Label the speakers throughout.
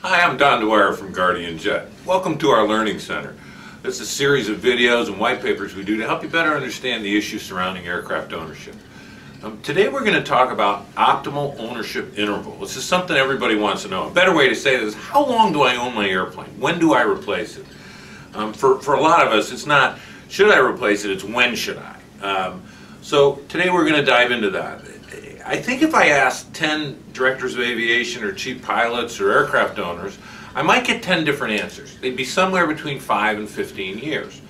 Speaker 1: Hi, I'm Don Dwyer from Guardian Jet. Welcome to our Learning Center. This is a series of videos and white papers we do to help you better understand the issues surrounding aircraft ownership. Today we're going to talk about optimal ownership interval. This is something everybody wants to know. A better way to say this is, how long do I own my airplane? When do I replace it? For a lot of us, it's not should I replace it, it's when should I. So today we're going to dive into that. I think if I asked 10 directors of aviation or chief pilots or aircraft owners, I might get 10 different answers. They'd be somewhere between 5 and 15 years.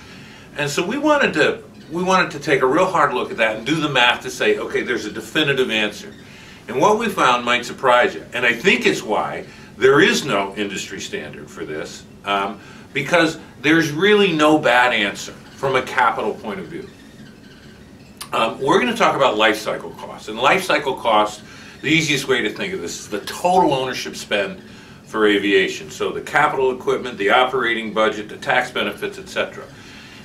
Speaker 1: And so we wanted to take a real hard look at that and do the math to say, okay, there's a definitive answer. And what we found might surprise you. And I think it's why there is no industry standard for this, because there's really no bad answer from a capital point of view. We're going to talk about life cycle costs. And life cycle costs, the easiest way to think of this is the total ownership spend for aviation. So the capital equipment, the operating budget, the tax benefits, etc.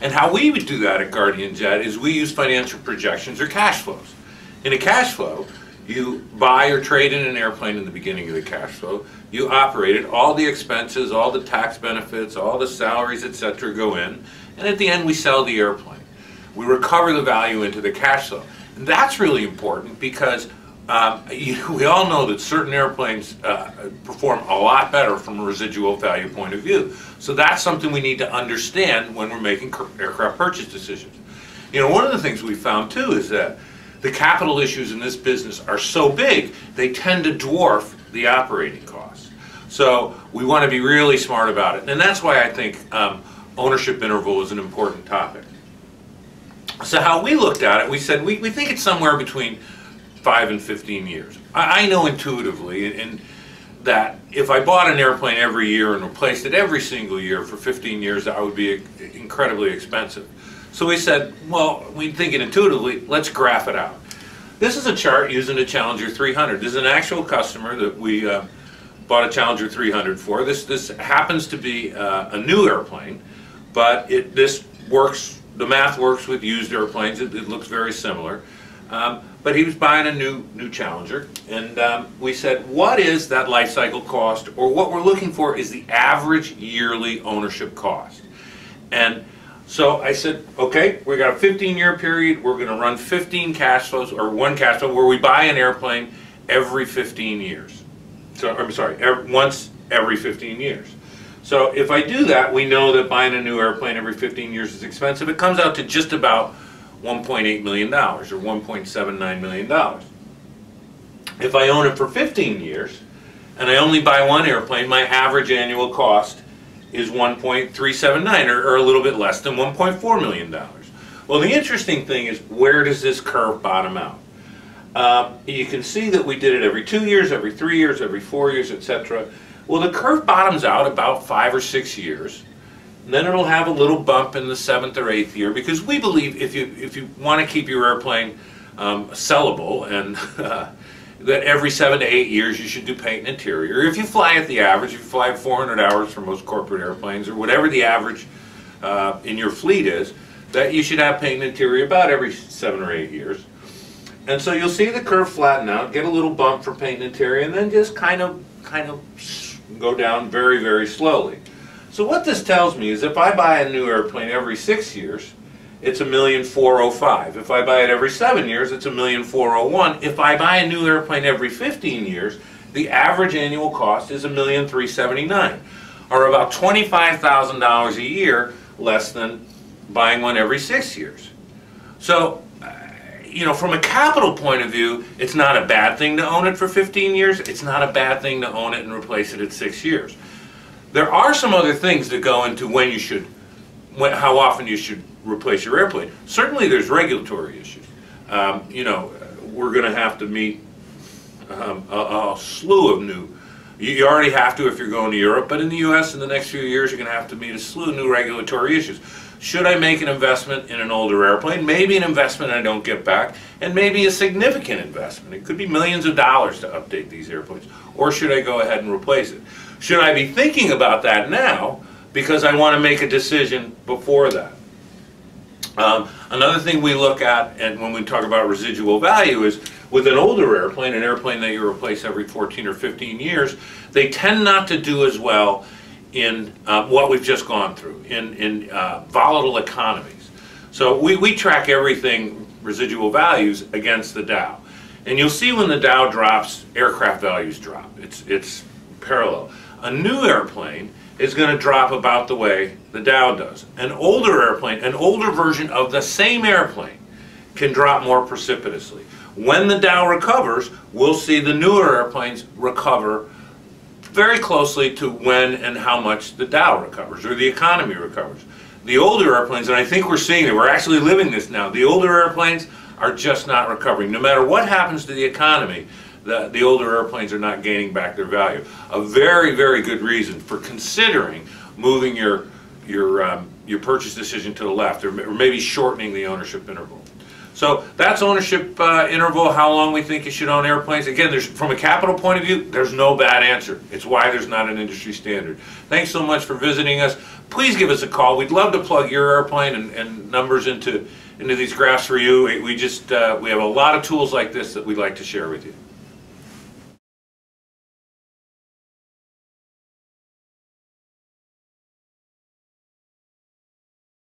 Speaker 1: And how we would do that at Guardian Jet is we use financial projections or cash flows. In a cash flow, you buy or trade in an airplane in the beginning of the cash flow. You operate it, all the expenses, all the tax benefits, all the salaries, etc. go in. And at the end, we sell the airplane. We recover the value into the cash flow. And that's really important because we all know that certain airplanes perform a lot better from a residual value point of view. So that's something we need to understand when we're making aircraft purchase decisions. You know, one of the things we found too is that the capital issues in this business are so big, they tend to dwarf the operating costs. So we want to be really smart about it. And that's why I think ownership interval is an important topic. So how we looked at it, we said we think it's somewhere between 5 and 15 years. I know intuitively that if I bought an airplane every year and replaced it every single year for 15 years, that would be incredibly expensive. So we said, well, we think it intuitively, let's graph it out. This is a chart using a Challenger 300. This is an actual customer that we bought a Challenger 300 for. This happens to be a new airplane, but this works. The math works with used airplanes. It looks very similar. But he was buying a new Challenger, and we said, what is that life cycle cost, or what we're looking for is the average yearly ownership cost. And so I said, okay, we got a 15-year period. We're going to run 15 cash flows, or one cash flow, where we buy an airplane every 15 years. So I'm sorry, once every 15 years. So if I do that, we know that buying a new airplane every 15 years is expensive. It comes out to just about $1.8 million or $1.79 million. If I own it for 15 years and I only buy one airplane, my average annual cost is $1.379 or a little bit less than $1.4 million. Well, the interesting thing is, where does this curve bottom out? You can see that we did it every 2 years, every 3 years, every 4 years, etc. Well, the curve bottoms out about 5 or 6 years. And then it'll have a little bump in the 7th or 8th year, because we believe if you want to keep your airplane sellable, and that every 7 to 8 years you should do paint and interior. If you fly at the average, if you fly 400 hours for most corporate airplanes, or whatever the average in your fleet is, that you should have paint and interior about every 7 or 8 years. And so you'll see the curve flatten out, get a little bump for paint and interior, and then just kind of go down very, very slowly. So what this tells me is, if I buy a new airplane every 6 years, it's $1,405,000. If I buy it every 7 years, it's $1,401,000. If I buy a new airplane every 15 years, the average annual cost is $1,379,000, or about $25,000 a year less than buying one every 6 years. So, you know, from a capital point of view, it's not a bad thing to own it for 15 years. It's not a bad thing to own it and replace it at 6 years. There are some other things that go into how often you should replace your airplane. Certainly there's regulatory issues. You know, we're going to have to meet a slew of new, you already have to if you're going to Europe, but in the US in the next few years you're going to have to meet a slew of new regulatory issues. Should I make an investment in an older airplane? Maybe an investment I don't get back, and maybe a significant investment. It could be millions of dollars to update these airplanes. Or should I go ahead and replace it? Should I be thinking about that now because I want to make a decision before that? Another thing we look at, and when we talk about residual value, is with an older airplane, an airplane that you replace every 14 or 15 years, they tend not to do as well in what we've just gone through, in volatile economies. So we track everything, residual values, against the Dow. And you'll see when the Dow drops, aircraft values drop. It's parallel. A new airplane is going to drop about the way the Dow does. An older airplane, an older version of the same airplane, can drop more precipitously. When the Dow recovers, we'll see the newer airplanes recover very closely to when and how much the Dow recovers, or the economy recovers. The older airplanes, and I think we're seeing it, we're actually living this now, the older airplanes are just not recovering. No matter what happens to the economy, the older airplanes are not gaining back their value. A very, very good reason for considering moving your purchase decision to the left, or maybe shortening the ownership interval. So that's ownership interval, how long we think you should own airplanes. Again, from a capital point of view, there's no bad answer. It's why there's not an industry standard. Thanks so much for visiting us. Please give us a call. We'd love to plug your airplane and numbers into these graphs for you. We have a lot of tools like this that we'd like to share with you.